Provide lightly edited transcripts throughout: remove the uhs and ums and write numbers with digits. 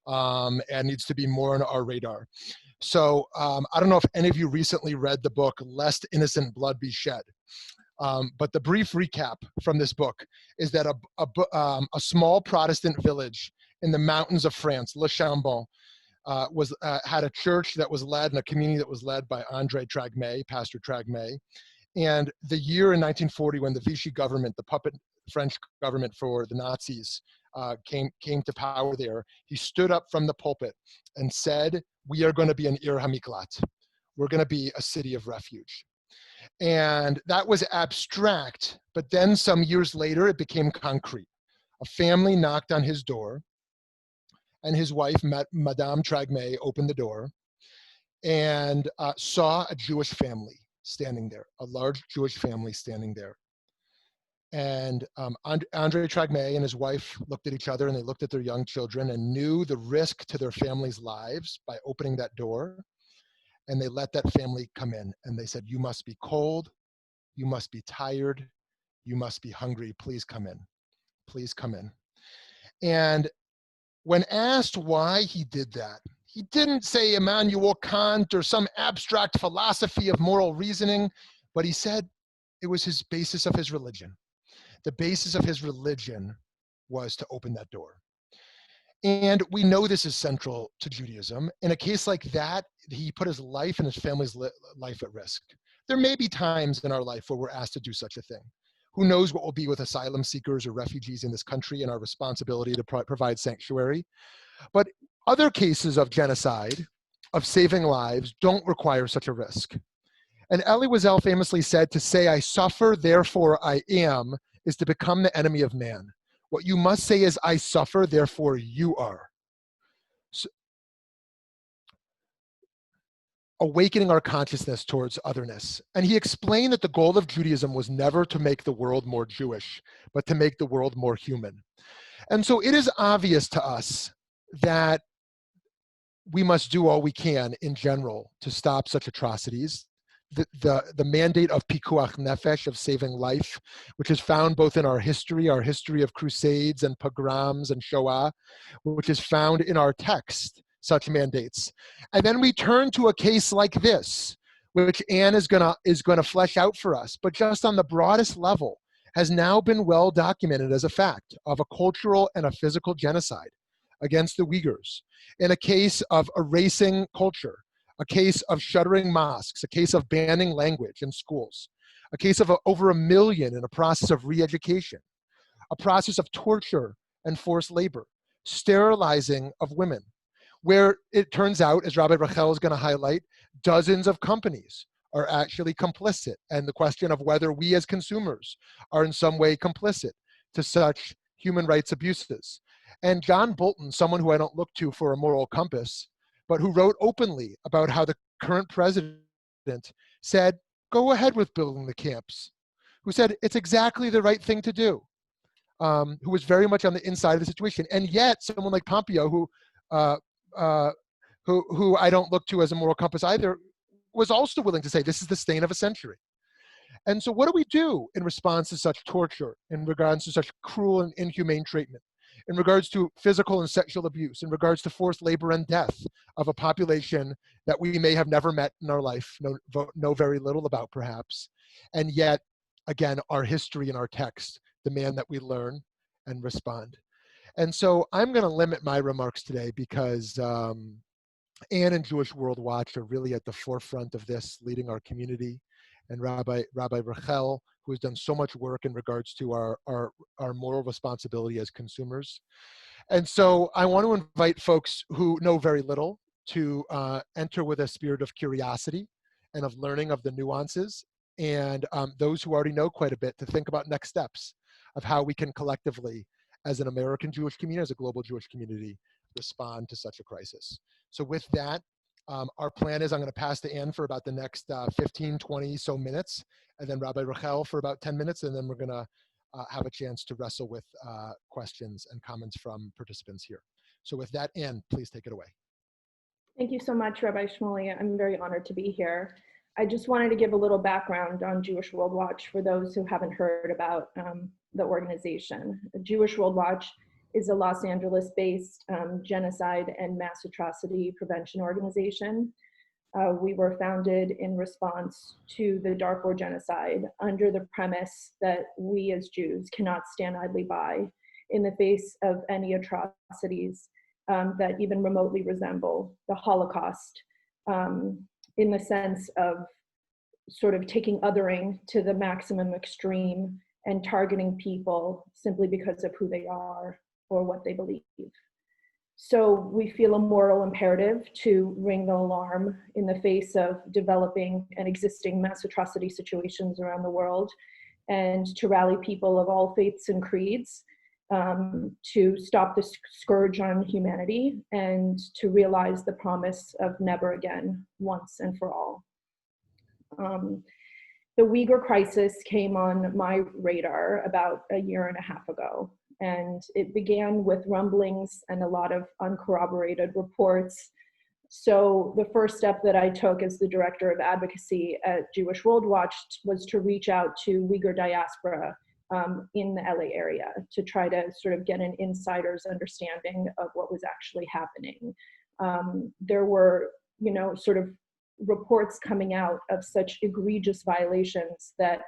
and needs to be more on our radar. So I don't know if any of you recently read the book, Lest Innocent Blood Be Shed. But the brief recap from this book is that a small Protestant village in the mountains of France, Le Chambon, had a church that was led and a community that was led by André Tragmé, Pastor Tragmé. And the year in 1940 when the Vichy government, the puppet French government for the Nazis, came to power there, he stood up from the pulpit and said, "We are going to be an Ir Hamiklat. We're going to be a city of refuge." And that was abstract, but then some years later, it became concrete. A family knocked on his door, and his wife, Madame Tragmé, opened the door and saw a Jewish family standing there, a large Jewish family standing there. And André Tragmé and his wife looked at each other, and they looked at their young children and knew the risk to their family's lives by opening that door. And they let that family come in, and they said, "You must be cold, you must be tired, you must be hungry, please come in, please come in." And when asked why he did that, he didn't say Immanuel Kant or some abstract philosophy of moral reasoning, but he said it was his basis of his religion. The basis of his religion was to open that door. And we know this is central to Judaism. In a case like that, he put his life and his family's life at risk. There may be times in our life where we're asked to do such a thing. Who knows what will be with asylum seekers or refugees in this country and our responsibility to provide sanctuary. But other cases of genocide, of saving lives, don't require such a risk. And Elie Wiesel famously said, "To say I suffer, therefore I am, is to become the enemy of man. What you must say is, I suffer, therefore you are." So, awakening our consciousness towards otherness. And he explained that the goal of Judaism was never to make the world more Jewish, but to make the world more human. And so it is obvious to us that we must do all we can in general to stop such atrocities. The mandate of pikuach nefesh, of saving life, which is found both in our history of crusades and pogroms and Shoah, which is found in our text, such mandates. And then we turn to a case like this, which Anne is gonna flesh out for us, but just on the broadest level, has now been well documented as a fact of a cultural and a physical genocide against the Uighurs, in a case of erasing culture, a case of shuttering mosques, a case of banning language in schools, a case of over 1 million in a process of re-education, a process of torture and forced labor, sterilizing of women, where it turns out, as Rabbi Rachel is going to highlight, dozens of companies are actually complicit, and the question of whether we as consumers are in some way complicit to such human rights abuses. And John Bolton, someone who I don't look to for a moral compass, but who wrote openly about how the current president said, "Go ahead with building the camps," who said it's exactly the right thing to do, who was very much on the inside of the situation. And yet someone like Pompeo, who I don't look to as a moral compass either, was also willing to say this is the stain of a century. And so what do we do in response to such torture, in regards to such cruel and inhumane treatment, in regards to physical and sexual abuse, in regards to forced labor and death of a population that we may have never met in our life, know very little about perhaps, and yet, again, our history and our text demand that we learn and respond. And so I'm going to limit my remarks today because Anne and Jewish World Watch are really at the forefront of this, leading our community, and Rabbi Rachel, who has done so much work in regards to our moral responsibility as consumers. And so I want to invite folks who know very little to enter with a spirit of curiosity and of learning of the nuances, and those who already know quite a bit to think about next steps of how we can collectively, as an American Jewish community, as a global Jewish community, respond to such a crisis. So with that, our plan is I'm going to pass to Anne for about the next 15, 20 so minutes, and then Rabbi Rachel for about 10 minutes, and then we're going to have a chance to wrestle with questions and comments from participants here. So with that, Anne, please take it away. Thank you so much, Rabbi Shmuley. I'm very honored to be here. I just wanted to give a little background on Jewish World Watch for those who haven't heard about the organization. Jewish World Watch is a Los Angeles-based genocide and mass atrocity prevention organization. We were founded in response to the Darfur genocide under the premise that we as Jews cannot stand idly by in the face of any atrocities that even remotely resemble the Holocaust, in the sense of sort of taking othering to the maximum extreme and targeting people simply because of who they are or what they believe. So we feel a moral imperative to ring the alarm in the face of developing and existing mass atrocity situations around the world, and to rally people of all faiths and creeds to stop this scourge on humanity and to realize the promise of never again, once and for all. The Uyghur crisis came on my radar about a year and a half ago, and it began with rumblings and a lot of uncorroborated reports. So the first step that I took as the director of advocacy at Jewish World Watch was to reach out to Uyghur diaspora in the LA area to try to sort of get an insider's understanding of what was actually happening. There were, sort of reports coming out of such egregious violations that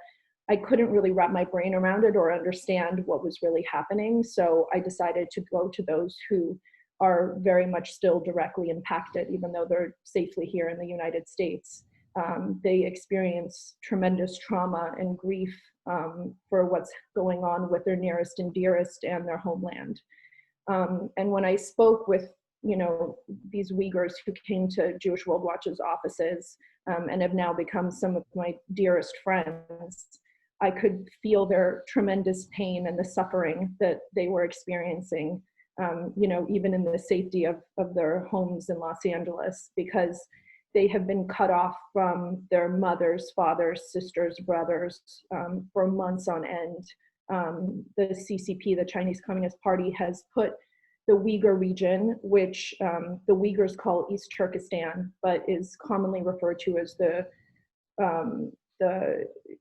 I couldn't really wrap my brain around it or understand what was really happening. So I decided to go to those who are very much still directly impacted, even though they're safely here in the United States. They experience tremendous trauma and grief for what's going on with their nearest and dearest and their homeland. And when I spoke with these Uighurs who came to Jewish World Watch's offices and have now become some of my dearest friends, I could feel their tremendous pain and the suffering that they were experiencing, even in the safety of their homes in Los Angeles, because they have been cut off from their mothers, fathers, sisters, brothers for months on end. The CCP, the Chinese Communist Party, has put the Uyghur region, which the Uyghurs call East Turkestan, but is commonly referred to as the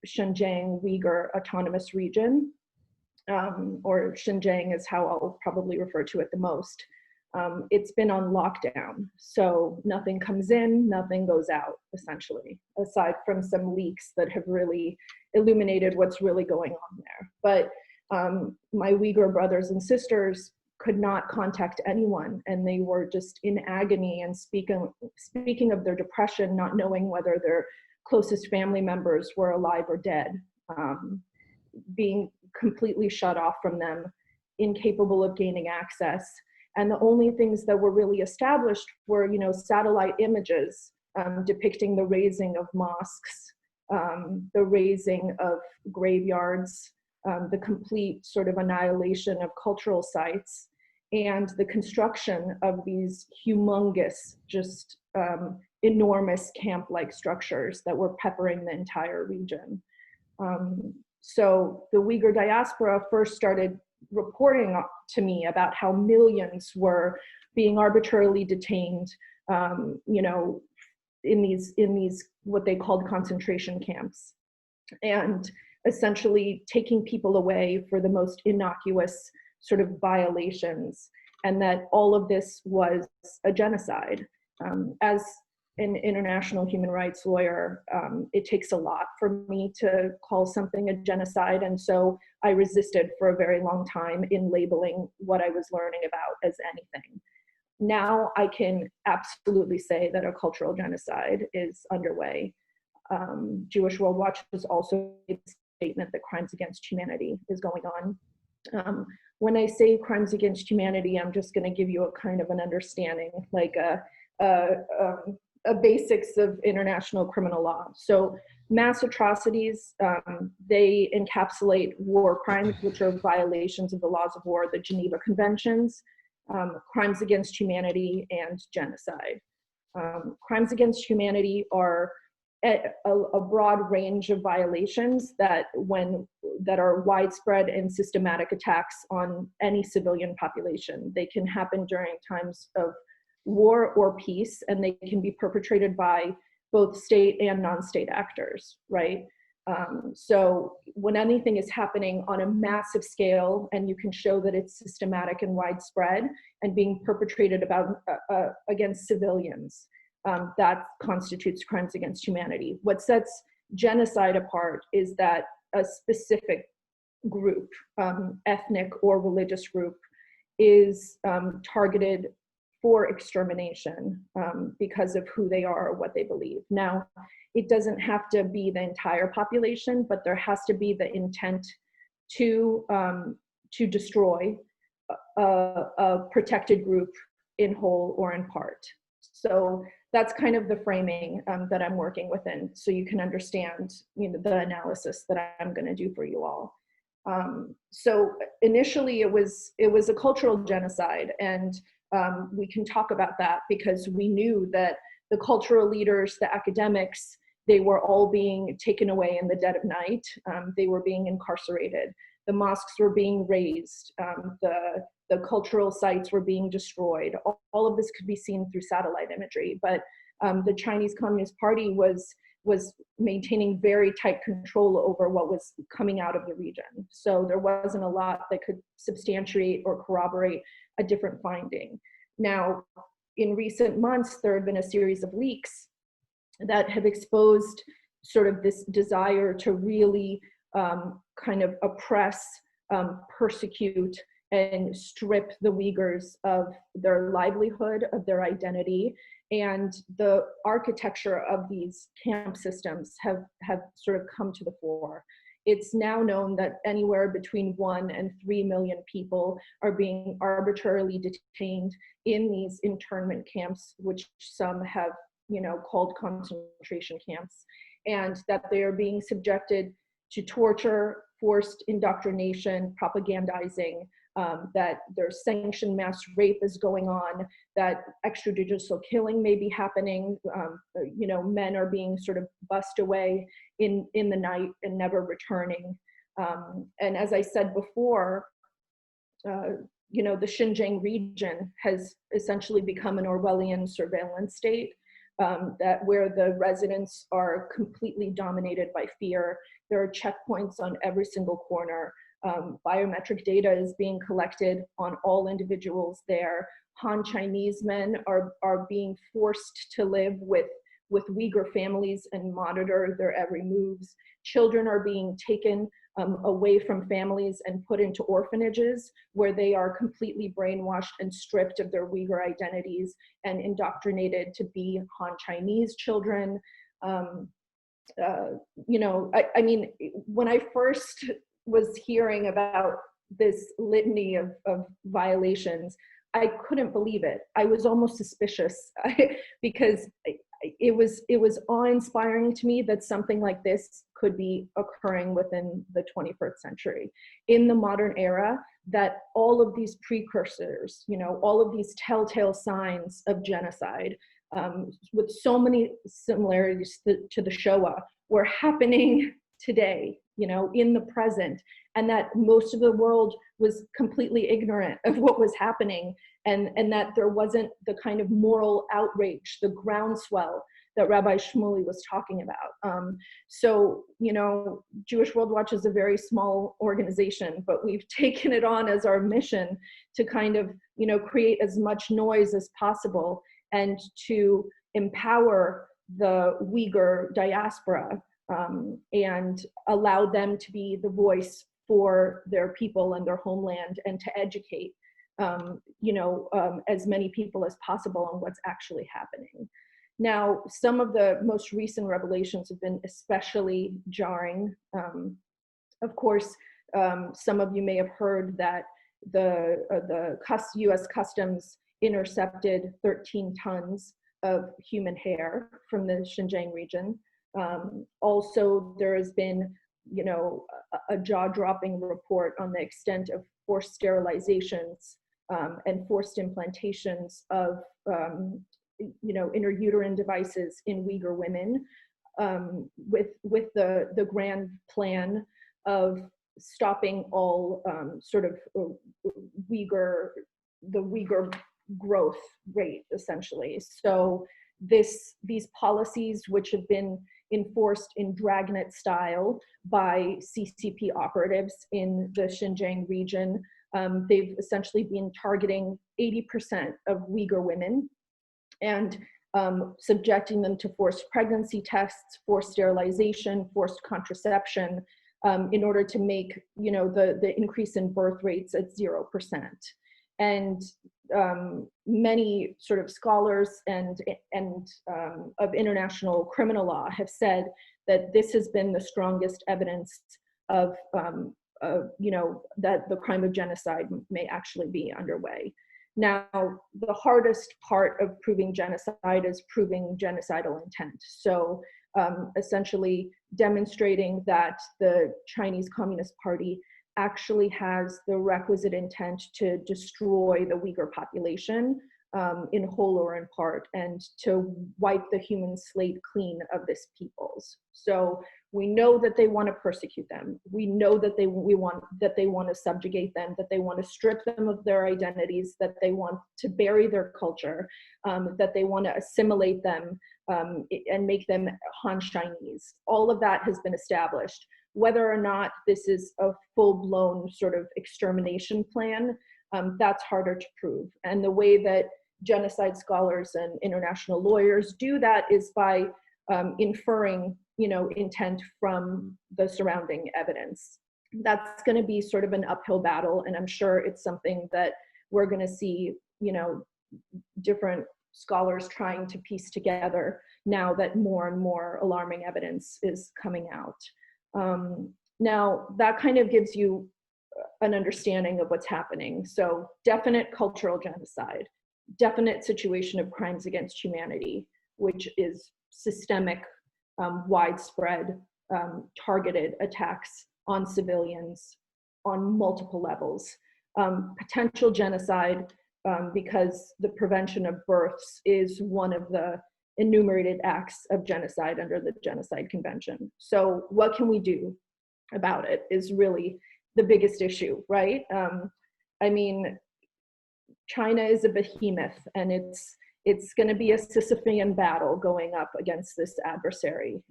Xinjiang Uyghur Autonomous Region, or Xinjiang is how I'll probably refer to it the most. It's been on lockdown, so nothing comes in, nothing goes out, essentially, aside from some leaks that have really illuminated what's really going on there. But my Uyghur brothers and sisters could not contact anyone, and they were just in agony and speaking of their depression, not knowing whether their closest family members were alive or dead, being completely shut off from them, incapable of gaining access. And the only things that were really established were, satellite images depicting the razing of mosques, the razing of graveyards, the complete sort of annihilation of cultural sites, and the construction of these humongous, just enormous camp-like structures that were peppering the entire region. So the Uyghur diaspora first started reporting to me about how millions were being arbitrarily detained, in these what they called concentration camps, and essentially taking people away for the most innocuous sort of violations, and that all of this was a genocide. As an international human rights lawyer, it takes a lot for me to call something a genocide, and so I resisted for a very long time in labeling what I was learning about as anything. Now I can absolutely say that a cultural genocide is underway. Jewish World Watch has also made a statement that crimes against humanity is going on. When I say crimes against humanity, I'm just going to give you a kind of an understanding, like a basics of international criminal law. So mass atrocities, they encapsulate war crimes, which are violations of the laws of war, the Geneva Conventions, crimes against humanity, and genocide. Crimes against humanity are a broad range of violations that are widespread and systematic attacks on any civilian population. They can happen during times of war or peace, and they can be perpetrated by both state and non-state actors, right? So when anything is happening on a massive scale and you can show that it's systematic and widespread and being perpetrated against civilians, that constitutes crimes against humanity. What sets genocide apart is that a specific group, ethnic or religious group, is targeted for extermination because of who they are or what they believe. Now, it doesn't have to be the entire population, but there has to be the intent to destroy a protected group in whole or in part. So that's kind of the framing that I'm working within, so you can understand, the analysis that I'm going to do for you all. So initially, it was a cultural genocide, and we can talk about that because we knew that the cultural leaders, the academics, they were all being taken away in the dead of night. They were being incarcerated. The mosques were being razed. The cultural sites were being destroyed. All of this could be seen through satellite imagery, but the Chinese Communist Party was maintaining very tight control over what was coming out of the region. So there wasn't a lot that could substantiate or corroborate a different finding. Now, in recent months, there have been a series of leaks that have exposed sort of this desire to really kind of oppress, persecute, and strip the Uyghurs of their livelihood, of their identity, and the architecture of these camp systems have sort of come to the fore. It's now known that anywhere between 1 and 3 million people are being arbitrarily detained in these internment camps, which some have, called concentration camps, and that they are being subjected to torture, forced indoctrination, propagandizing, that there's sanctioned mass rape is going on, that extrajudicial killing may be happening. Men are being sort of bussed away in the night and never returning. And as I said before, the Xinjiang region has essentially become an Orwellian surveillance state, that where the residents are completely dominated by fear. There are checkpoints on every single corner. Biometric data is being collected on all individuals there. Han Chinese men are being forced to live with Uyghur families and monitor their every moves. Children are being taken away from families and put into orphanages where they are completely brainwashed and stripped of their Uyghur identities and indoctrinated to be Han Chinese children. I mean, when I first was hearing about this litany of violations, I couldn't believe it. I was almost suspicious because it was awe-inspiring to me that something like this could be occurring within the 21st century. In the modern era, that all of these precursors, all of these telltale signs of genocide, with so many similarities to the Shoah, were happening today, in the present, and that most of the world was completely ignorant of what was happening, and that there wasn't the kind of moral outrage, the groundswell that Rabbi Shmuley was talking about. So, Jewish World Watch is a very small organization, but we've taken it on as our mission to kind of, create as much noise as possible and to empower the Uyghur diaspora, and allow them to be the voice for their people and their homeland, and to educate, as many people as possible on what's actually happening. Now, some of the most recent revelations have been especially jarring. Of course, some of you may have heard that the U.S. Customs intercepted 13 tons of human hair from the Xinjiang region. Also, there has been, a jaw-dropping report on the extent of forced sterilizations and forced implantations of, intrauterine devices in Uyghur women, with the grand plan of stopping all sort of the Uyghur growth rate, essentially. So these policies, which have been enforced in dragnet style by CCP operatives in the Xinjiang region. They've essentially been targeting 80% of Uyghur women and subjecting them to forced pregnancy tests, forced sterilization, forced contraception, in order to make, you know, the increase in birth rates at 0%. And many sort of scholars and of international criminal law have said that this has been the strongest evidence of, you know, that the crime of genocide may actually be underway. Now, the hardest part of proving genocide is proving genocidal intent. So essentially demonstrating that the Chinese Communist Party actually has the requisite intent to destroy the Uyghur population in whole or in part, and to wipe the human slate clean of this peoples. So we know that they want to persecute them. We know that they want to subjugate them, that they want to strip them of their identities, that they want to bury their culture, that they want to assimilate them and make them Han Chinese. All of that has been established. Whether or not this is a full-blown sort of extermination plan, that's harder to prove. And the way that genocide scholars and international lawyers do that is by inferring, you know, intent from the surrounding evidence. That's going to be sort of an uphill battle, and I'm sure it's something that we're going to see, you know, different scholars trying to piece together now that more and more alarming evidence is coming out. Now, that kind of gives you an understanding of what's happening. So definite cultural genocide, definite situation of crimes against humanity, which is systemic, widespread, targeted attacks on civilians on multiple levels. Potential genocide, because the prevention of births is one of the enumerated acts of genocide under the Genocide Convention. So what can we do about it is really the biggest issue, right? I mean, China is a behemoth, and it's going to be a Sisyphean battle going up against this adversary.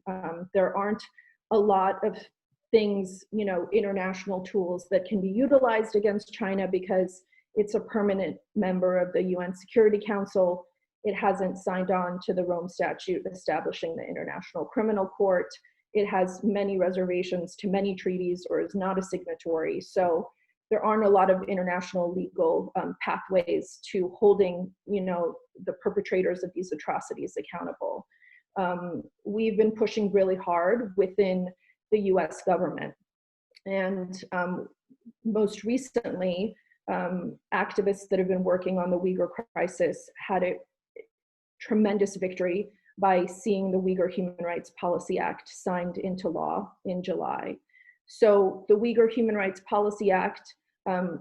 There aren't a lot of things, you know, international tools that can be utilized against China because it's a permanent member of the UN Security Council. It hasn't signed on to the Rome Statute establishing the International Criminal Court. It has many reservations to many treaties, or is not a signatory. So there aren't a lot of international legal pathways to holding, you know, the perpetrators of these atrocities accountable. We've been pushing really hard within the US government. And most recently, activists that have been working on the Uyghur crisis had a tremendous victory by seeing the Uyghur Human Rights Policy Act signed into law in July. So the Uyghur Human Rights Policy Act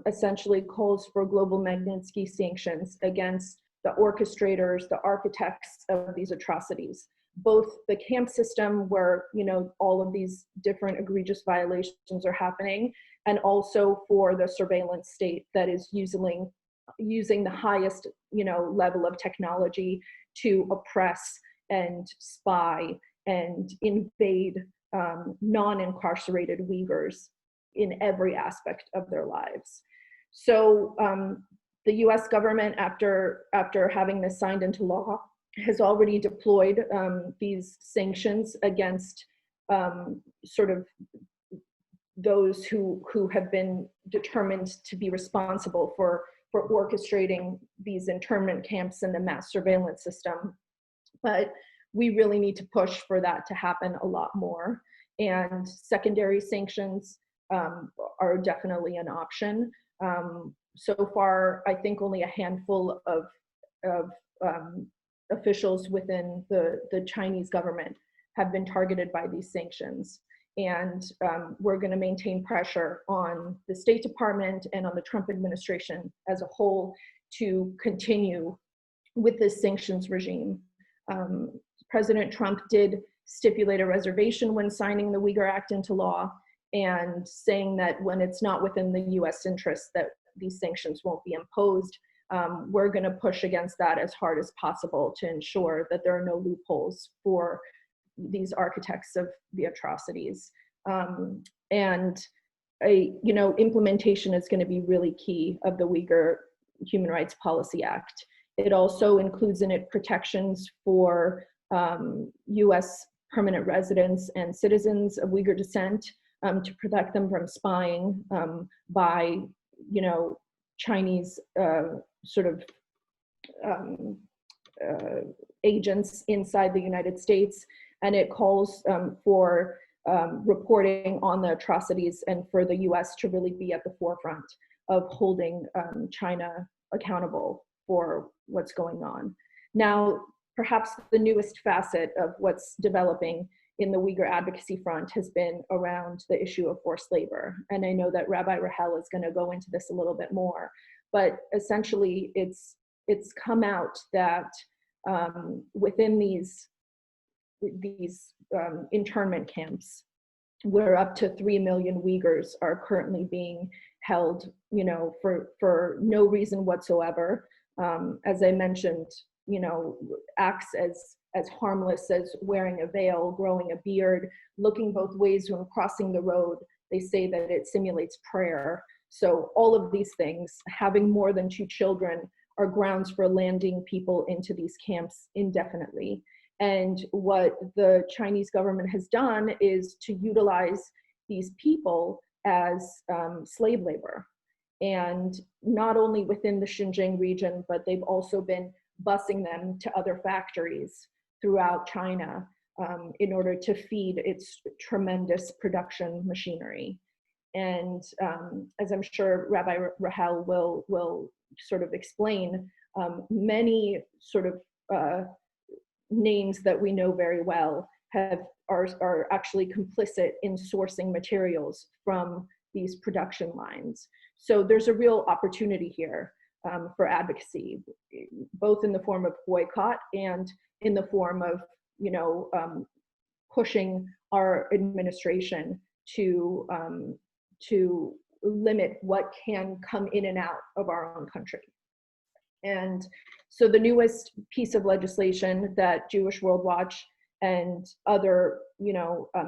essentially calls for global Magnitsky sanctions against the orchestrators, the architects of these atrocities, both the camp system where, you know, all of these different egregious violations are happening, and also for the surveillance state that is using the highest, you know, level of technology to oppress and spy and invade non-incarcerated Uyghurs in every aspect of their lives. So the US government, after having this signed into law, has already deployed these sanctions against sort of those who have been determined to be responsible for orchestrating these internment camps and the mass surveillance system. But we really need to push for that to happen a lot more. And secondary sanctions are definitely an option. So far, I think only a handful of officials within the Chinese government have been targeted by these sanctions. And we're going to maintain pressure on the State Department and on the Trump administration as a whole to continue with this sanctions regime. President Trump did stipulate a reservation when signing the Uyghur Act into law, and saying that when it's not within the US interest that these sanctions won't be imposed. We're going to push against that as hard as possible to ensure that there are no loopholes for these architects of the atrocities. And implementation is going to be really key of the Uyghur Human Rights Policy Act. It also includes in it protections for US permanent residents and citizens of Uyghur descent to protect them from spying by, Chinese agents inside the United States. And it calls for reporting on the atrocities and for the US to really be at the forefront of holding China accountable for what's going on. Now, perhaps the newest facet of what's developing in the Uyghur advocacy front has been around the issue of forced labor. And I know that Rabbi Rahel is going to go into this a little bit more, but essentially it's come out that within these internment camps, where up to 3 million Uyghurs are currently being held, for no reason whatsoever. As I mentioned, acts as harmless as wearing a veil, growing a beard, looking both ways when crossing the road. They say that it simulates prayer. So all of these things, having more than 2 children, are grounds for landing people into these camps indefinitely. And what the Chinese government has done is to utilize these people as slave labor. And not only within the Xinjiang region, but they've also been busing them to other factories throughout China in order to feed its tremendous production machinery. And as I'm sure Rabbi Rahel will sort of explain, many sort of names that we know very well are actually complicit in sourcing materials from these production lines. So there's a real opportunity here for advocacy, both in the form of boycott and in the form of, pushing our administration to limit what can come in and out of our own country. And so the newest piece of legislation that Jewish World Watch and other,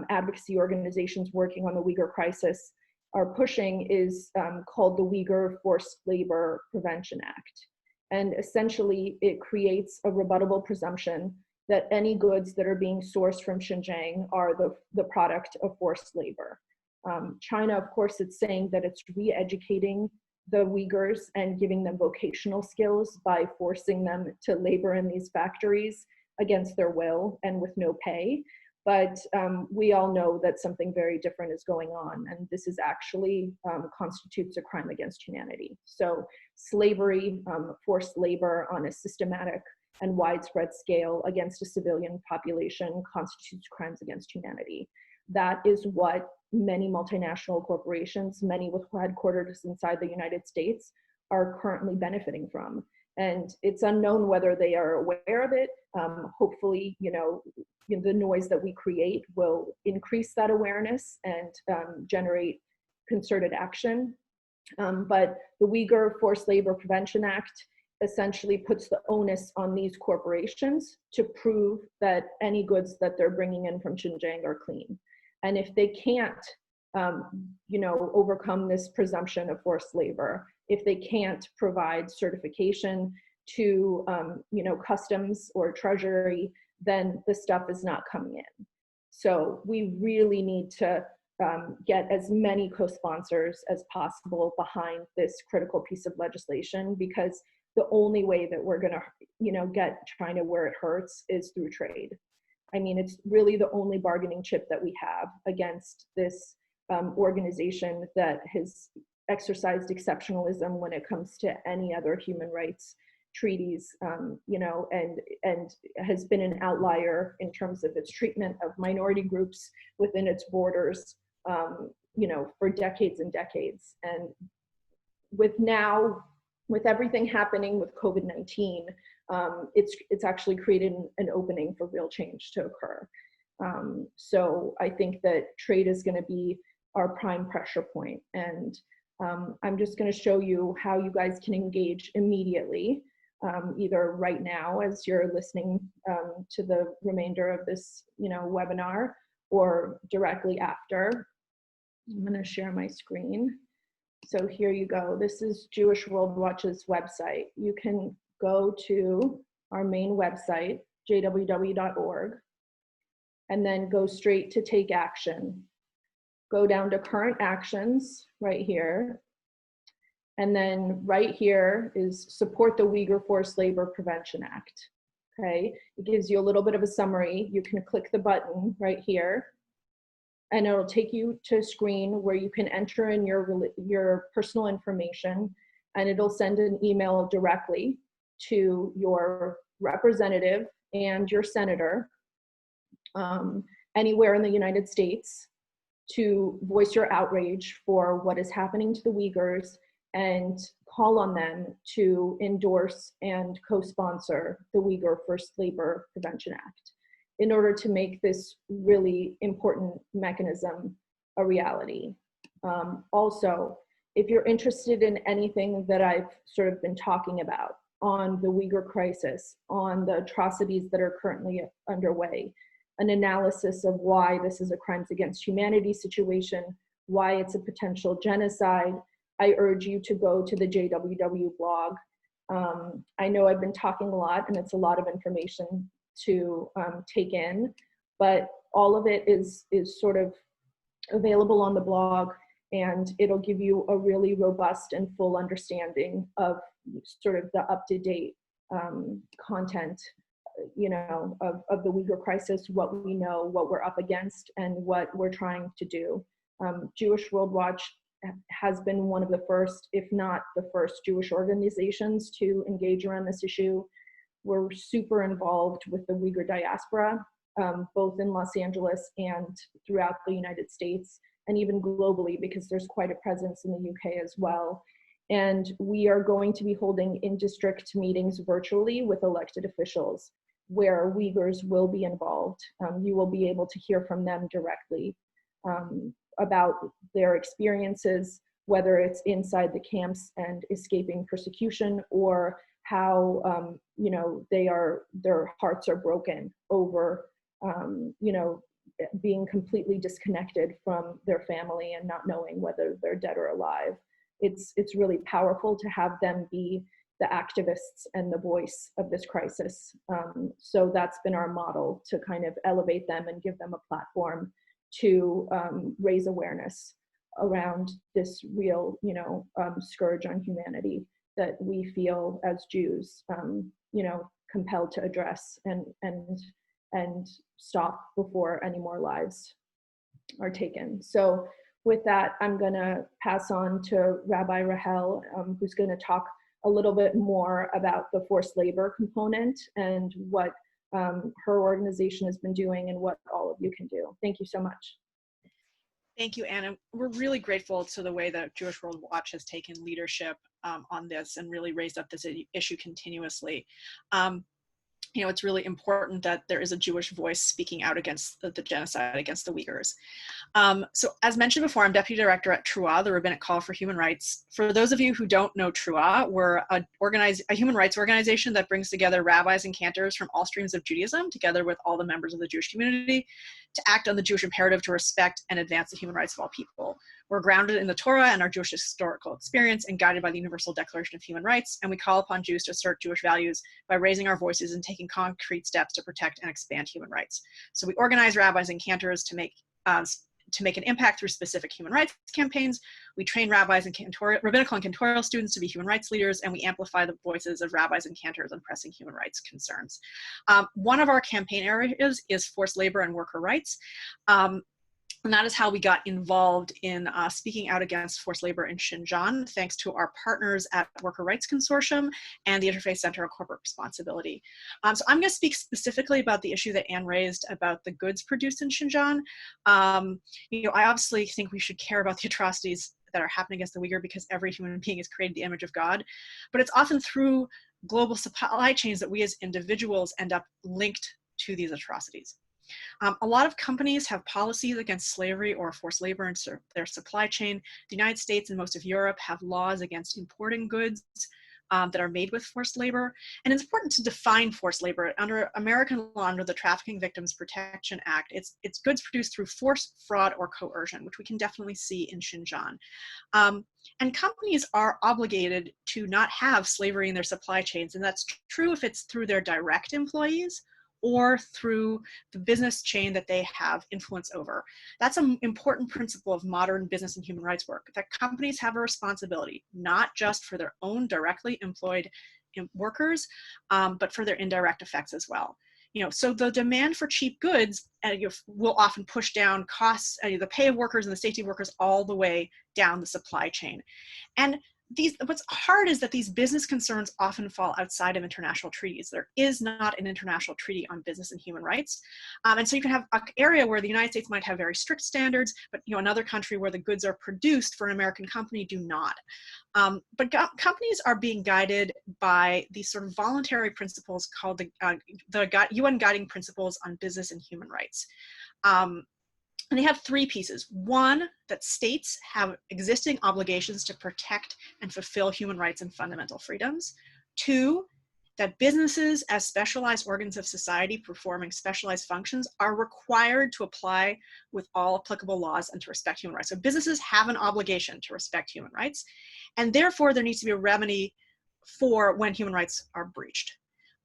advocacy organizations working on the Uyghur crisis are pushing is called the Uyghur Forced Labor Prevention Act. And essentially it creates a rebuttable presumption that any goods that are being sourced from Xinjiang are the product of forced labor. China, of course, it's saying that it's re-educating the Uyghurs and giving them vocational skills by forcing them to labor in these factories against their will and with no pay. But we all know that something very different is going on, and this is actually constitutes a crime against humanity. So slavery, forced labor on a systematic and widespread scale against a civilian population constitutes crimes against humanity. That is what many multinational corporations, many with headquarters inside the United States, are currently benefiting from. And it's unknown whether they are aware of it. Hopefully, the noise that we create will increase that awareness and generate concerted action. But the Uyghur Forced Labor Prevention Act essentially puts the onus on these corporations to prove that any goods that they're bringing in from Xinjiang are clean. And if they can't, overcome this presumption of forced labor, if they can't provide certification to, customs or treasury, then the stuff is not coming in. So we really need to get as many co-sponsors as possible behind this critical piece of legislation, because the only way that we're going to, get China where it hurts is through trade. I mean, it's really the only bargaining chip that we have against this organization that has exercised exceptionalism when it comes to any other human rights treaties, and has been an outlier in terms of its treatment of minority groups within its borders, for decades and decades. And with everything happening with COVID-19, it's actually created an opening for real change to occur. So I think that trade is going to be our prime pressure point. And I'm just going to show you how you guys can engage immediately. either right now as you're listening to the remainder of this, webinar, or directly after. I'm going to share my screen. So here you go. This is Jewish World Watch's website. You can go to our main website, jww.org, and then go straight to Take Action. Go down to Current Actions right here. And then right here is Support the Uyghur Forced Labor Prevention Act. Okay, it gives you a little bit of a summary. You can click the button right here, and it'll take you to a screen where you can enter in your personal information, and it'll send an email directly to your representative and your senator anywhere in the United States to voice your outrage for what is happening to the Uyghurs and call on them to endorse and co-sponsor the Uyghur Forced Labor Prevention Act in order to make this really important mechanism a reality. Also, if you're interested in anything that I've sort of been talking about on the Uyghur crisis, on the atrocities that are currently underway, an analysis of why this is a crimes against humanity situation, why it's a potential genocide, I urge you to go to the JWW blog. I know I've been talking a lot and it's a lot of information to take in, but all of it is sort of available on the blog, and it'll give you a really robust and full understanding of sort of the up-to-date content, of the Uyghur crisis, what we know, what we're up against, and what we're trying to do. Jewish World Watch has been one of the first, if not the first, Jewish organizations to engage around this issue. We're super involved with the Uyghur diaspora, both in Los Angeles and throughout the United States, and even globally, because there's quite a presence in the UK as well. And we are going to be holding in-district meetings virtually with elected officials where Uyghurs will be involved. You will be able to hear from them directly about their experiences, whether it's inside the camps and escaping persecution, or how their hearts are broken over being completely disconnected from their family and not knowing whether they're dead or alive. It's really powerful to have them be the activists and the voice of this crisis. So that's been our model, to kind of elevate them and give them a platform to raise awareness around this real, scourge on humanity that we feel as Jews, compelled to address and stop before any more lives are taken. So with that, I'm gonna pass on to Rabbi Rahel, who's gonna talk a little bit more about the forced labor component and what her organization has been doing and what all of you can do. Thank you so much. Thank you, Anna. We're really grateful to the way that Jewish World Watch has taken leadership on this and really raised up this issue continuously. It's really important that there is a Jewish voice speaking out against the genocide against the Uighurs. So as mentioned before, I'm Deputy Director at TRUA, the Rabbinic Call for Human Rights. For those of you who don't know TRUA, we're a human rights organization that brings together rabbis and cantors from all streams of Judaism, together with all the members of the Jewish community, to act on the Jewish imperative to respect and advance the human rights of all people. We're grounded in the Torah and our Jewish historical experience and guided by the Universal Declaration of Human Rights, and we call upon Jews to assert Jewish values by raising our voices and taking concrete steps to protect and expand human rights. So we organize rabbis and cantors to make an impact through specific human rights campaigns. We train rabbis and rabbinical and cantorial students to be human rights leaders, and we amplify the voices of rabbis and cantors on pressing human rights concerns. One of our campaign areas is forced labor and worker rights. And that is how we got involved in speaking out against forced labor in Xinjiang, thanks to our partners at Worker Rights Consortium and the Interfaith Center on Corporate Responsibility. So I'm going to speak specifically about the issue that Anne raised about the goods produced in Xinjiang. I obviously think we should care about the atrocities that are happening against the Uyghur because every human being is created in the image of God, but it's often through global supply chains that we as individuals end up linked to these atrocities. A lot of companies have policies against slavery or forced labor in their supply chain. The United States and most of Europe have laws against importing goods that are made with forced labor. And it's important to define forced labor. Under American law, under the Trafficking Victims Protection Act, it's goods produced through force, fraud, or coercion, which we can definitely see in Xinjiang. And companies are obligated to not have slavery in their supply chains, and that's true if it's through their direct employees or through the business chain that they have influence over. That's an important principle of modern business and human rights work, that companies have a responsibility, not just for their own directly employed workers, but for their indirect effects as well. So the demand for cheap goods will often push down costs, the pay of workers and the safety of workers all the way down the supply chain. And what's hard is that these business concerns often fall outside of international treaties. There is not an international treaty on business and human rights. And so you can have an area where the United States might have very strict standards, but another country where the goods are produced for an American company do not. But companies are being guided by these sort of voluntary principles called the UN Guiding Principles on Business and Human Rights. And they have three pieces. One, that states have existing obligations to protect and fulfill human rights and fundamental freedoms. Two, that businesses as specialized organs of society performing specialized functions are required to apply with all applicable laws and to respect human rights. So businesses have an obligation to respect human rights, and therefore there needs to be a remedy for when human rights are breached.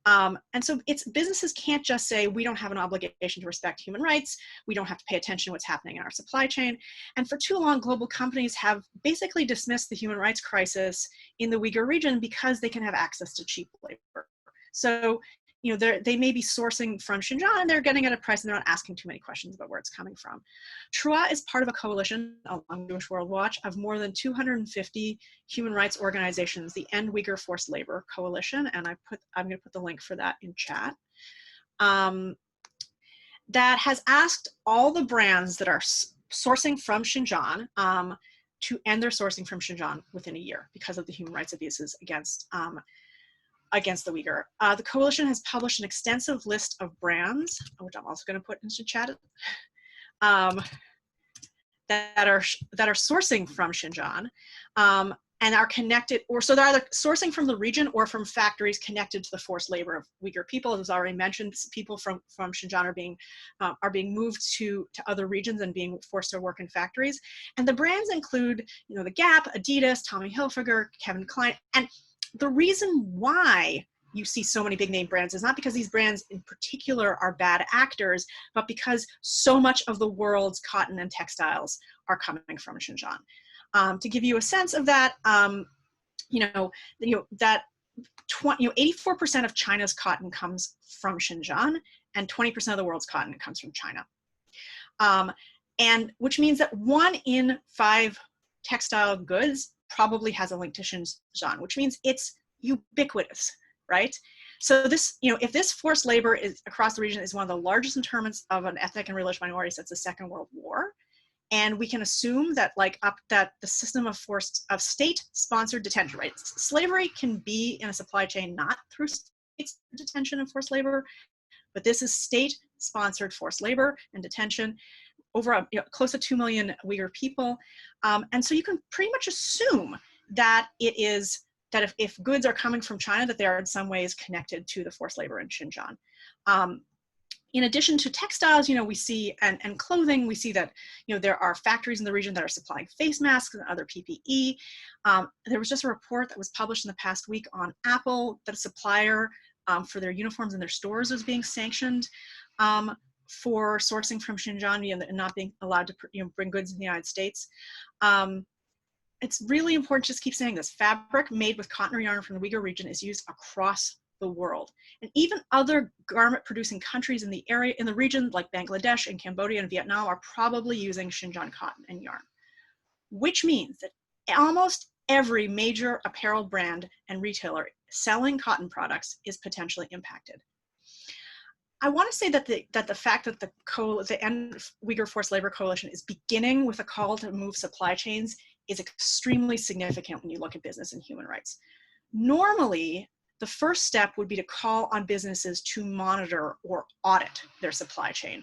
And so businesses can't just say, we don't have an obligation to respect human rights, we don't have to pay attention to what's happening in our supply chain. And for too long, global companies have basically dismissed the human rights crisis in the Uyghur region because they can have access to cheap labor. So, they may be sourcing from Xinjiang and they're getting it at a price and they're not asking too many questions about where it's coming from. TRUA is part of a coalition along Jewish World Watch of more than 250 human rights organizations, the End Uyghur Forced Labor Coalition, and I'm going to put the link for that in chat, that has asked all the brands that are sourcing from Xinjiang to end their sourcing from Xinjiang within a year because of the human rights abuses against the Uyghur. The coalition has published an extensive list of brands, which I'm also going to put into chat, that are sourcing from Xinjiang and are connected, so they're either sourcing from the region or from factories connected to the forced labor of Uyghur people. As already mentioned, people from Xinjiang are being moved to other regions and being forced to work in factories. And the brands include, the Gap, Adidas, Tommy Hilfiger, Kevin Klein, and the reason why you see so many big name brands is not because these brands in particular are bad actors, but because so much of the world's cotton and textiles are coming from Xinjiang. To give you a sense of that, 84% of China's cotton comes from Xinjiang, and 20% of the world's cotton comes from China. And which means that 1 in 5 textile goods probably has a link to Xinjiang, which means it's ubiquitous, right? So this, if this forced labor is across the region is one of the largest internments of an ethnic and religious minority since the Second World War, and we can assume that that the system of state-sponsored detention, right? Slavery can be in a supply chain not through state detention and forced labor, but this is state-sponsored forced labor and detention over close to 2 million Uyghur people. And so you can pretty much assume that if goods are coming from China, that they are in some ways connected to the forced labor in Xinjiang. In addition to textiles, we see, and clothing, we see that, there are factories in the region that are supplying face masks and other PPE. There was just a report that was published in the past week on Apple that a supplier for their uniforms in their stores was being sanctioned for sourcing from Xinjiang and not being allowed to bring goods in the United States. It's really important to just keep saying this. Fabric made with cotton or yarn from the Uyghur region is used across the world. And even other garment producing countries in the region like Bangladesh and Cambodia and Vietnam are probably using Xinjiang cotton and yarn, which means that almost every major apparel brand and retailer selling cotton products is potentially impacted. I want to say that the fact that the End Uyghur Forced Labor Coalition is beginning with a call to move supply chains is extremely significant when you look at business and human rights. Normally, the first step would be to call on businesses to monitor or audit their supply chain.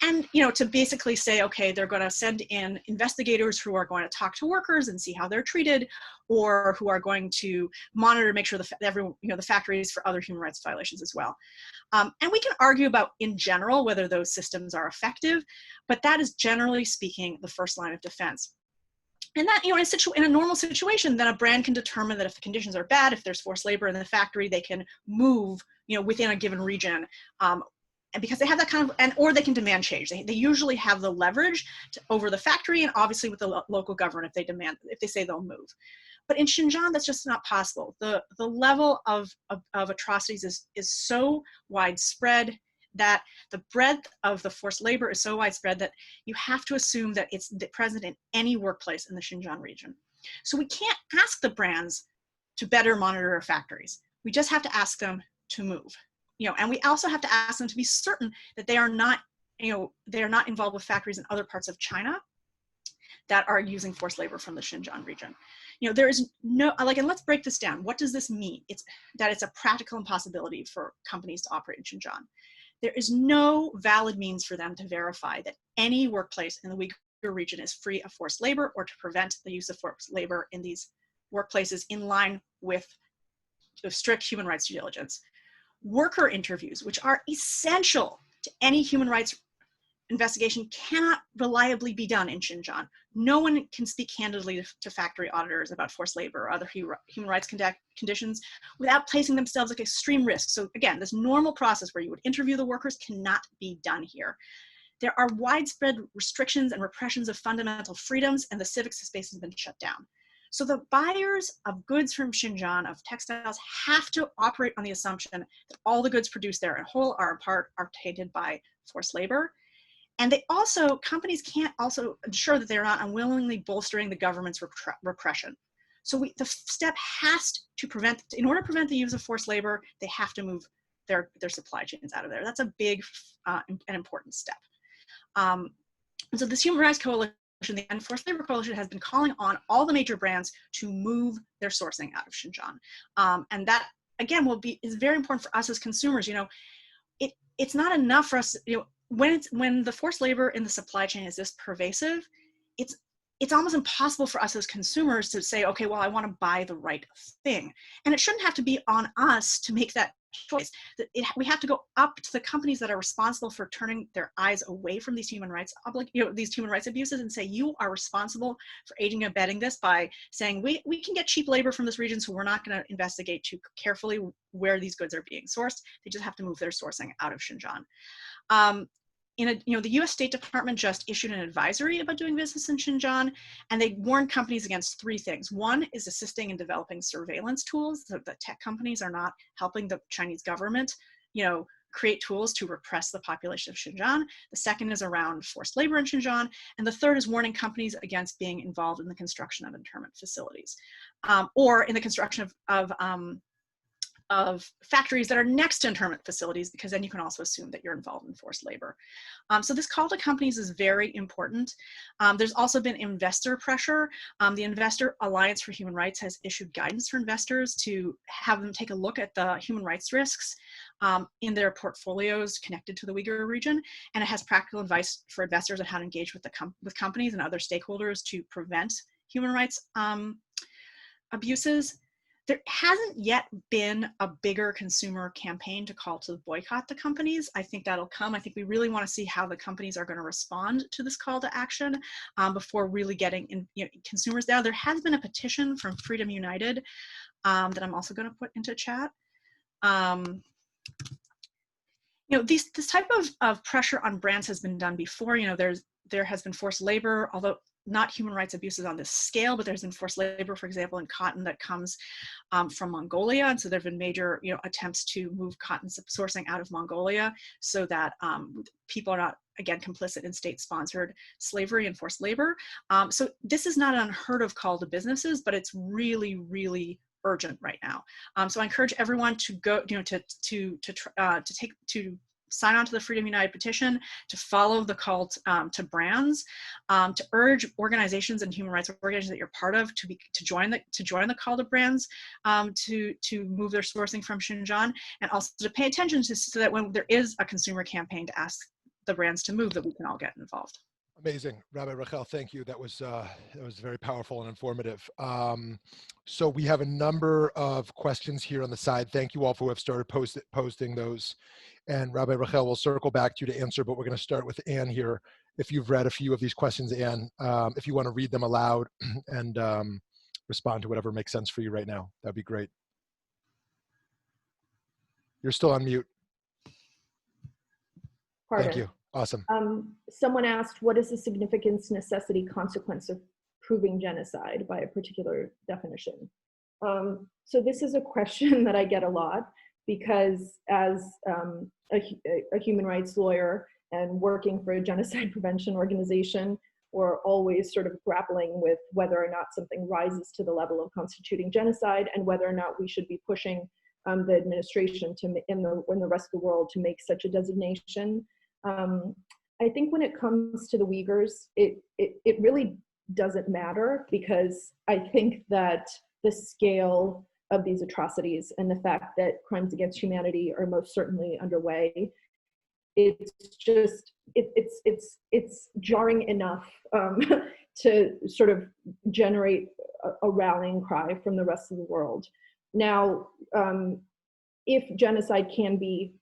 And, to basically say, okay, they're going to send in investigators who are going to talk to workers and see how they're treated, or who are going to monitor, make sure the factories for other human rights violations as well. And we can argue about, in general, whether those systems are effective, but that is, generally speaking, the first line of defense. And that, in a normal situation, then a brand can determine that if the conditions are bad, if there's forced labor in the factory, they can move, within a given region, and because they have that kind of, or they can demand change. They usually have the leverage over the factory, and obviously with the local government if they say they'll move. But in Xinjiang, that's just not possible. The level of atrocities is so widespread, that the breadth of the forced labor is so widespread that you have to assume that it's present in any workplace in the Xinjiang region. So we can't ask the brands to better monitor our factories. We just have to ask them to move. And we also have to ask them to be certain that they are not involved with factories in other parts of China that are using forced labor from the Xinjiang region. There is no, and let's break this down. What does this mean? It's a practical impossibility for companies to operate in Xinjiang. There is no valid means for them to verify that any workplace in the Uyghur region is free of forced labor, or to prevent the use of forced labor in these workplaces in line with the strict human rights due diligence. Worker interviews, which are essential to any human rights investigation, cannot reliably be done in Xinjiang. No one can speak candidly to factory auditors about forced labor or other human rights conditions without placing themselves at extreme risk. So again, this normal process where you would interview the workers cannot be done here. There are widespread restrictions and repressions of fundamental freedoms, and the civic space has been shut down. So the buyers of goods from Xinjiang, of textiles, have to operate on the assumption that all the goods produced there, in whole or in part, are tainted by forced labor. And companies can't also ensure that they're not unwillingly bolstering the government's repression. So the step has to prevent, in order to prevent the use of forced labor, they have to move their supply chains out of there. That's a big and important step. And so this Human Rights Coalition, the End Forced Labor Coalition, has been calling on all the major brands to move their sourcing out of Xinjiang. And that, again, is very important for us as consumers. It's not enough for us, when the forced labor in the supply chain is this pervasive, it's almost impossible for us as consumers to say, okay, well, I want to buy the right thing. And it shouldn't have to be on us to make that choice. We have to go up to the companies that are responsible for turning their eyes away from these human rights abuses, and say, you are responsible for aiding and abetting this by saying, we can get cheap labor from this region, so we're not going to investigate too carefully where these goods are being sourced. They just have to move their sourcing out of Xinjiang. The U.S. State Department just issued an advisory about doing business in Xinjiang, and they warned companies against three things. One is assisting in developing surveillance tools, so that tech companies are not helping the Chinese government, create tools to repress the population of Xinjiang. The second is around forced labor in Xinjiang, and the third is warning companies against being involved in the construction of internment facilities, or in the construction of factories that are next to internment facilities, because then you can also assume that you're involved in forced labor. So this call to companies is very important. There's also been investor pressure. The Investor Alliance for Human Rights has issued guidance for investors to have them take a look at the human rights risks in their portfolios connected to the Uyghur region, and it has practical advice for investors on how to engage with companies and other stakeholders to prevent human rights abuses. There hasn't yet been a bigger consumer campaign to call to boycott the companies. I think that'll come. I think we really want to see how the companies are going to respond to this call to action before really getting consumers down. There has been a petition from Freedom United that I'm also going to put into chat. This type of pressure on brands has been done before. There has been forced labor, although not human rights abuses on this scale, but there's been forced labor, for example, in cotton that comes from Mongolia. And so there have been major attempts to move cotton sourcing out of Mongolia so that people are not, again, complicit in state-sponsored slavery and forced labor. So this is not an unheard of call to businesses, but it's really, really urgent right now. So I encourage everyone to go, to sign on to the Freedom United petition, to follow the call to brands, to urge organizations and human rights organizations that you're part of to join the call to brands, to move their sourcing from Xinjiang, and also to pay attention to, so that when there is a consumer campaign to ask the brands to move, that we can all get involved. Amazing. Rabbi Rachel, thank you. That was very powerful and informative. So we have a number of questions here on the side. Thank you all for who have started posting those. And Rabbi Rachel, we'll circle back to you to answer, but we're going to start with Anne here. If you've read a few of these questions, Anne, if you want to read them aloud and respond to whatever makes sense for you right now, that'd be great. You're still on mute. Pardon. Thank you. Awesome. Someone asked, what is the significance, necessity, consequence of proving genocide by a particular definition? So this is a question that I get a lot, because as a human rights lawyer and working for a genocide prevention organization, we're always sort of grappling with whether or not something rises to the level of constituting genocide, and whether or not we should be pushing the administration to, in the rest of the world, to make such a designation. I think when it comes to the Uyghurs, it really doesn't matter, because I think that the scale of these atrocities and the fact that crimes against humanity are most certainly underway, it's just, it's jarring enough to sort of generate a rallying cry from the rest of the world. Now, if genocide can be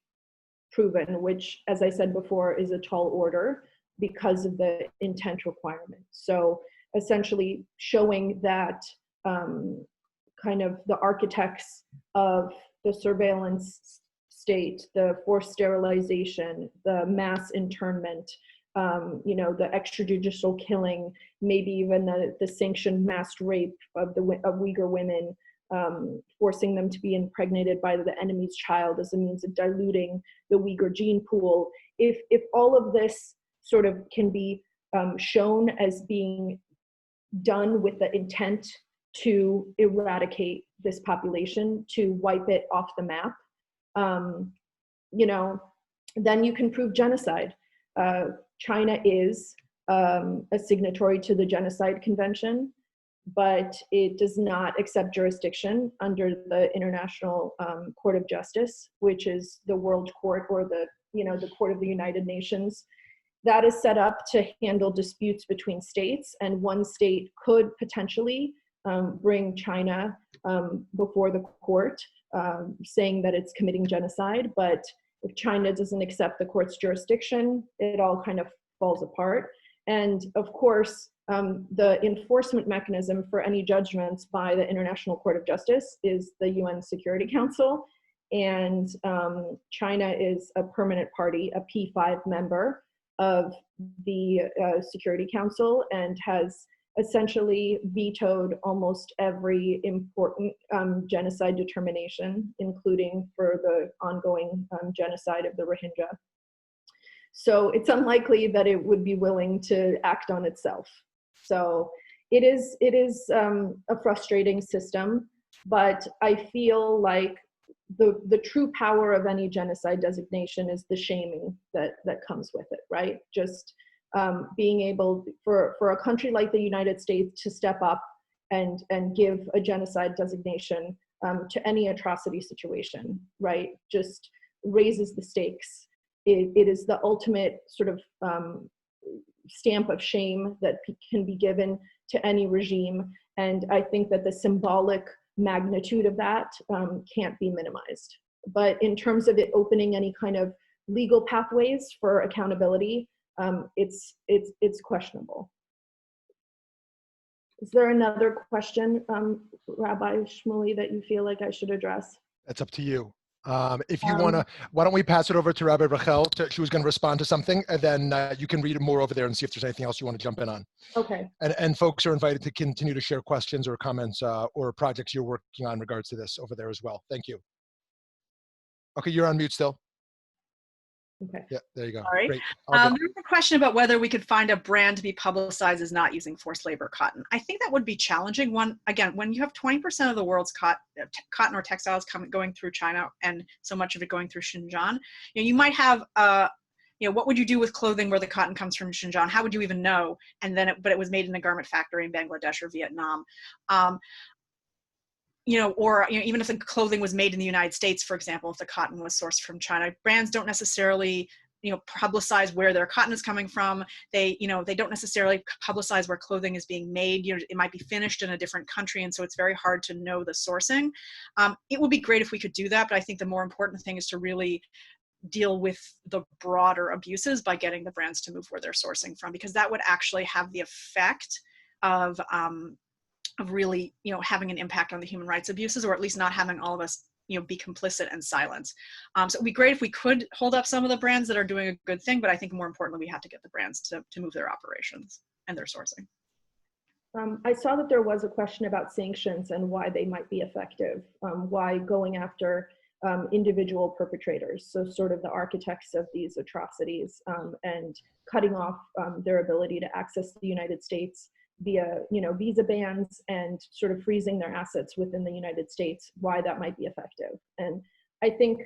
proven, which, as I said before, is a tall order because of the intent requirement. So essentially showing that kind of the architects of the surveillance state, the forced sterilization, the mass internment, you know, the extrajudicial killing, maybe even the sanctioned mass rape of Uyghur women, forcing them to be impregnated by the enemy's child as a means of diluting the Uyghur gene pool. If all of this sort of can be shown as being done with the intent to eradicate this population, to wipe it off the map, you know, then you can prove genocide. China is a signatory to the Genocide Convention, but it does not accept jurisdiction under the International Court of Justice, which is the World Court, or the, you know, the Court of the United Nations. That is set up to handle disputes between states, and one state could potentially bring China before the court, saying that it's committing genocide. But if China doesn't accept the court's jurisdiction, it all kind of falls apart. And of course, the enforcement mechanism for any judgments by the International Court of Justice is the UN Security Council. And China is a permanent party, a P5 member of the Security Council, and has essentially vetoed almost every important genocide determination, including for the ongoing genocide of the Rohingya. So it's unlikely that it would be willing to act on itself. So it is a frustrating system, but I feel like the true power of any genocide designation is the shaming that comes with it, right? Just being able for a country like the United States to step up and give a genocide designation to any atrocity situation, right? Just raises the stakes. It is the ultimate sort of stamp of shame that can be given to any regime. And I think that the symbolic magnitude of that can't be minimized. But in terms of it opening any kind of legal pathways for accountability, it's questionable. Is there another question, Rabbi Shmuley, that you feel like I should address? That's up to you. If you want to, why don't we pass it over to Rabbi Rachel? She was going to respond to something, and then you can read more over there and see if there's anything else you want to jump in on. Okay. And folks are invited to continue to share questions or comments or projects you're working on in regards to this over there as well. Thank you. Okay, you're on mute still. Okay. Yeah, there you go. Sorry. Great. There was a question about whether we could find a brand to be publicized as not using forced labor cotton. I think that would be challenging. Again, when you have 20% of the world's cotton or textiles going through China and so much of it going through Xinjiang, you might have, what would you do with clothing where the cotton comes from Xinjiang? How would you even know? And then, but it was made in a garment factory in Bangladesh or Vietnam. Even if the clothing was made in the United States, for example, if the cotton was sourced from China, brands don't necessarily, publicize where their cotton is coming from. They don't necessarily publicize where clothing is being made. It might be finished in a different country, and so it's very hard to know the sourcing. It would be great if we could do that, but I think the more important thing is to really deal with the broader abuses by getting the brands to move where they're sourcing from, because that would actually have the effect of really, having an impact on the human rights abuses, or at least not having all of us, be complicit and silent. So it'd be great if we could hold up some of the brands that are doing a good thing, but I think more importantly, we have to get the brands to move their operations and their sourcing. I saw that there was a question about sanctions and why they might be effective, why going after individual perpetrators, so sort of the architects of these atrocities, and cutting off their ability to access the United States via visa bans and sort of freezing their assets within the United States, why that might be effective. And I think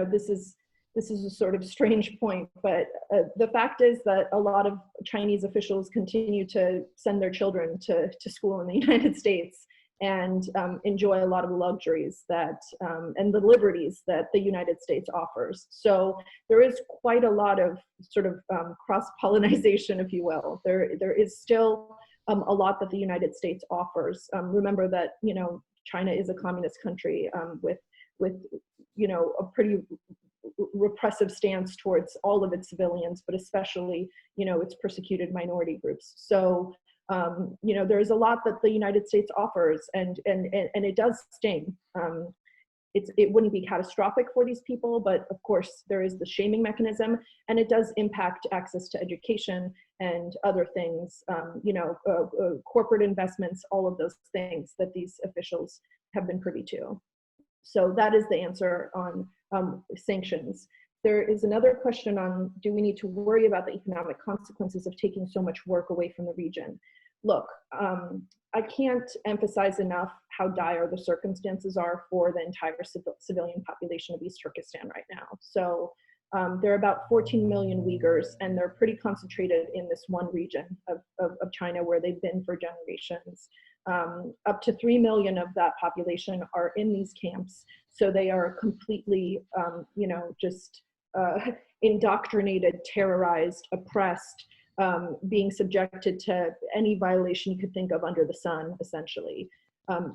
this is a sort of strange point, but the fact is that a lot of Chinese officials continue to send their children to school in the United States and enjoy a lot of the luxuries that and the liberties that the United States offers. So there is quite a lot of sort of cross-pollinization, if you will. There is still a lot that the United States offers. Remember that China is a communist country with a pretty repressive stance towards all of its civilians, but especially its persecuted minority groups. So there's a lot that the United States offers, and it does sting. It wouldn't be catastrophic for these people, but of course there is the shaming mechanism, and it does impact access to education and other things, corporate investments, all of those things that these officials have been privy to. So that is the answer on sanctions. There is another question on, do we need to worry about the economic consequences of taking so much work away from the region? Look, I can't emphasize enough how dire the circumstances are for the entire civilian population of East Turkestan right now. So there are about 14 million Uyghurs, and they're pretty concentrated in this one region of China where they've been for generations. Up to 3 million of that population are in these camps. So they are completely, indoctrinated, terrorized, oppressed, being subjected to any violation you could think of under the sun, essentially.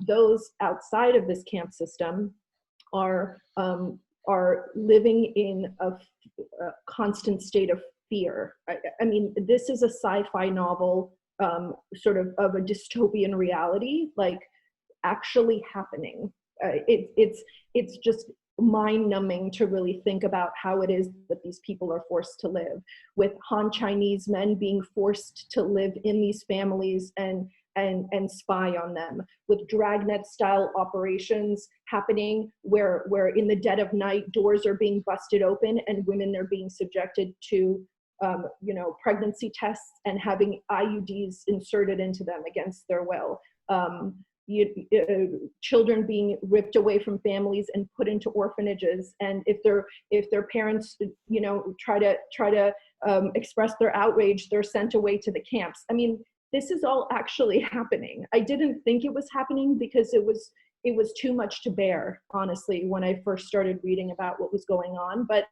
Those outside of this camp system are living in a constant state of fear. I mean, this is a sci-fi novel, sort of a dystopian reality, like actually happening. It's just mind-numbing to really think about how it is that these people are forced to live, with Han Chinese men being forced to live in these families and spy on them, with dragnet-style operations happening where in the dead of night doors are being busted open and women are being subjected to pregnancy tests and having IUDs inserted into them against their will. Children being ripped away from families and put into orphanages, and if their parents try to express their outrage, they're sent away to the camps. I mean, this is all actually happening. I didn't think it was happening because it was too much to bear, honestly, when I first started reading about what was going on. But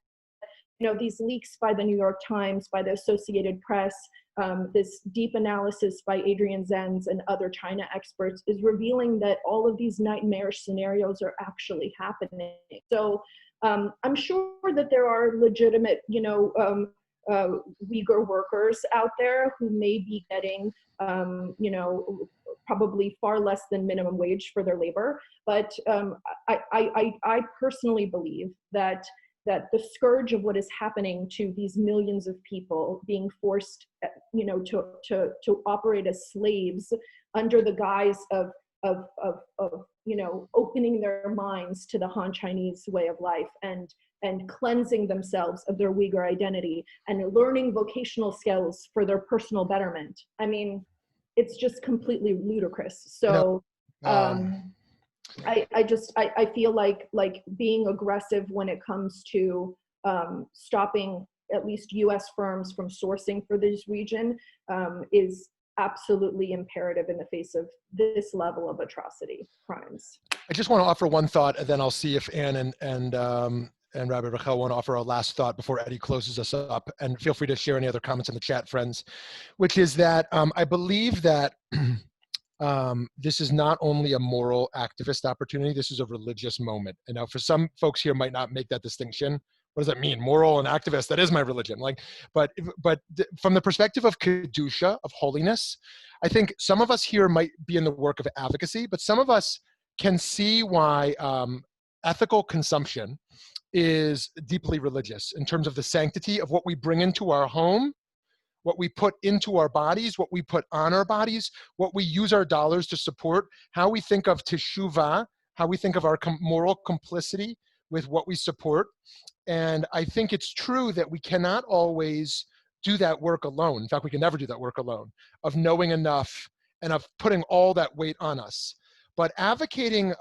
these leaks by the New York Times, by the Associated Press, this deep analysis by Adrian Zenz and other China experts is revealing that all of these nightmarish scenarios are actually happening. So I'm sure that there are legitimate, Uyghur workers out there who may be getting, probably far less than minimum wage for their labor. But I personally believe that the scourge of what is happening to these millions of people being forced, to operate as slaves under the guise of you know, opening their minds to the Han Chinese way of life and cleansing themselves of their Uyghur identity and learning vocational skills for their personal betterment. I mean, it's just completely ludicrous. So I feel like being aggressive when it comes to stopping at least US firms from sourcing for this region is absolutely imperative in the face of this level of atrocity crimes. I just want to offer one thought, and then I'll see if Anne and Rabbi Rachel want to offer a last thought before Eddie closes us up. And feel free to share any other comments in the chat, friends, which is that I believe that this is not only a moral activist opportunity, this is a religious moment. And now for some folks here might not make that distinction. What does that mean? Moral and activist, that is my religion. Like, but from the perspective of Kedusha, of holiness, I think some of us here might be in the work of advocacy, but some of us can see why ethical consumption is deeply religious in terms of the sanctity of what we bring into our home, what we put into our bodies, what we put on our bodies, what we use our dollars to support, how we think of teshuvah, how we think of our moral complicity with what we support. And I think it's true that we cannot always do that work alone. In fact, we can never do that work alone, of knowing enough and of putting all that weight on us. But advocating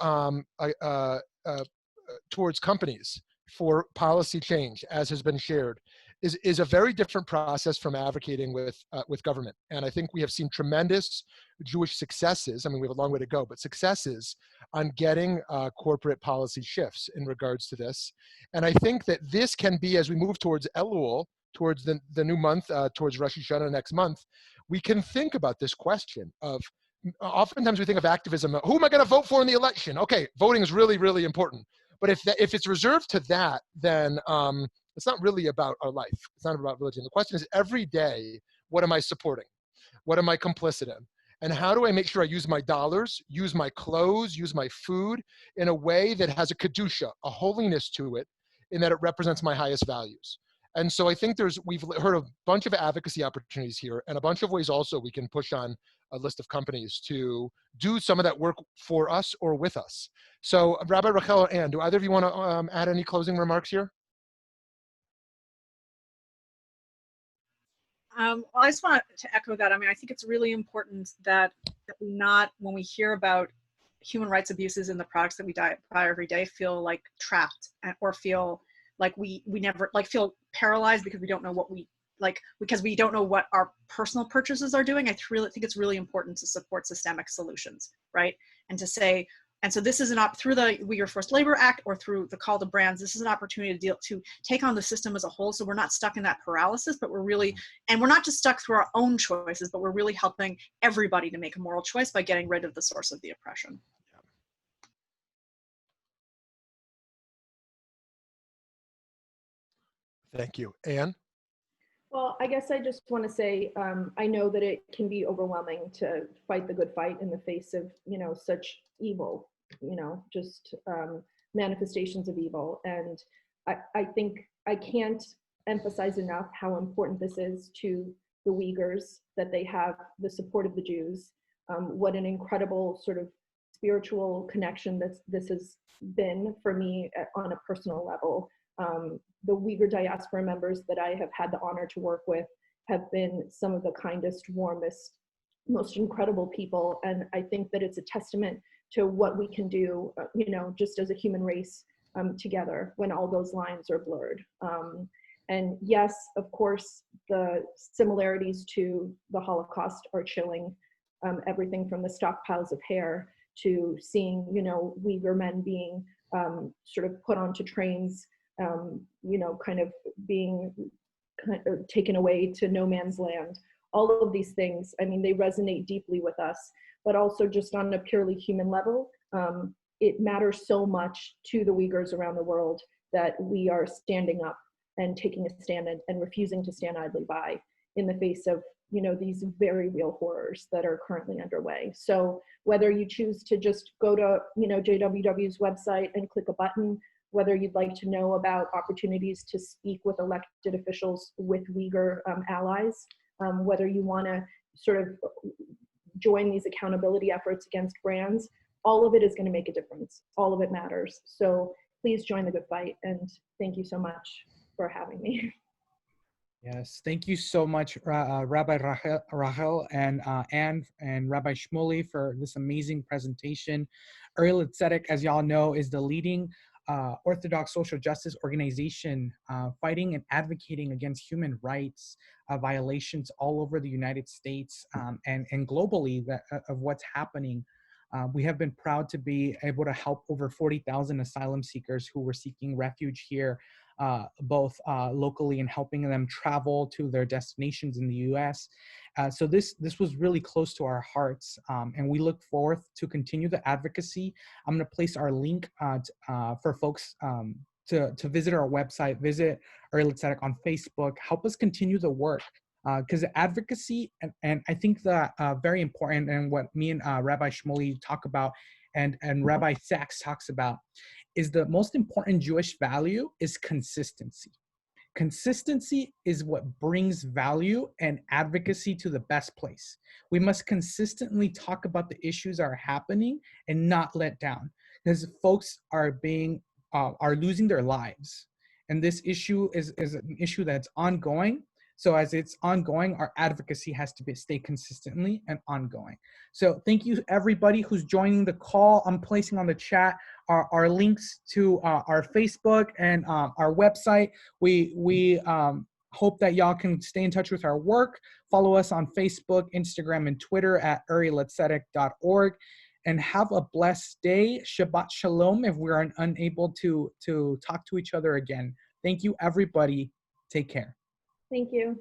towards companies for policy change, as has been shared, is a very different process from advocating with government. And I think we have seen tremendous Jewish successes. I mean, we have a long way to go, but successes on getting corporate policy shifts in regards to this. And I think that this can be, as we move towards Elul, towards the new month, towards Rosh Hashanah next month, we can think about this question of, oftentimes we think of activism, who am I going to vote for in the election? Okay, voting is really, really important. But if it's reserved to that, then it's not really about our life. It's not about religion. The question is, every day, what am I supporting? What am I complicit in? And how do I make sure I use my dollars, use my clothes, use my food in a way that has a kedusha, a holiness to it, in that it represents my highest values? And so I think we've heard a bunch of advocacy opportunities here, and a bunch of ways also we can push on a list of companies to do some of that work for us or with us. So Rabbi Rachel or Ann, do either of you want to add any closing remarks here? Well, I just want to echo that. I mean, I think it's really important that we not, when we hear about human rights abuses in the products that we buy every day, feel like trapped or feel like we never, like, feel paralyzed because we don't know what because we don't know what our personal purchases are doing. I really think it's really important to support systemic solutions, right? And to say, and so this is through the Uyghur Forced Labor Act or through the call to brands, this is an opportunity to take on the system as a whole. So we're not stuck in that paralysis, but we're really, and we're not just stuck through our own choices, but we're really helping everybody to make a moral choice by getting rid of the source of the oppression. Thank you. Anne? Well, I guess I just want to say, I know that it can be overwhelming to fight the good fight in the face of, such evil, just manifestations of evil. And I think I can't emphasize enough how important this is to the Uyghurs, that they have the support of the Jews. What an incredible sort of spiritual connection this has been for me on a personal level. The Uyghur diaspora members that I have had the honor to work with have been some of the kindest, warmest, most incredible people. And I think that it's a testament to what we can do, just as a human race together when all those lines are blurred. And yes, of course, the similarities to the Holocaust are chilling. Everything from the stockpiles of hair to seeing, Uyghur men being sort of put onto trains, kind of being taken away to no man's land. All of these things, I mean, they resonate deeply with us, but also just on a purely human level, it matters so much to the Uyghurs around the world that we are standing up and taking a stand and refusing to stand idly by in the face of, these very real horrors that are currently underway. So whether you choose to just go to, JWW's website and click a button, whether you'd like to know about opportunities to speak with elected officials with Uyghur allies, whether you want to sort of join these accountability efforts against brands, all of it is going to make a difference. All of it matters. So please join the good fight. And thank you so much for having me. Yes, thank you so much, Rabbi Rachel and Anne and Rabbi Shmuley for this amazing presentation. Uighur Tzedek, as y'all know, is the leading Orthodox social justice organization fighting and advocating against human rights violations all over the United States and globally of what's happening. We have been proud to be able to help over 40,000 asylum seekers who were seeking refuge here, both locally and helping them travel to their destinations in the U.S. So this was really close to our hearts, and we look forward to continue the advocacy. I'm going to place our link for folks to visit our website, visit Uighur Tzedek on Facebook, help us continue the work. Because advocacy, and I think that very important, and what me and Rabbi Shmuley talk about, and Rabbi Sachs talks about, is the most important Jewish value is consistency. Consistency is what brings value and advocacy to the best place. We must consistently talk about the issues that are happening and not let down, because folks are losing their lives, and this issue is an issue that's ongoing. So as it's ongoing, our advocacy has to stay consistently and ongoing. So thank you everybody who's joining the call. I'm placing on the chat our links to our Facebook and our website. We hope that y'all can stay in touch with our work. Follow us on Facebook, Instagram, and Twitter at uriletzedek.org. And have a blessed day. Shabbat Shalom if we are unable to talk to each other again. Thank you, everybody. Take care. Thank you.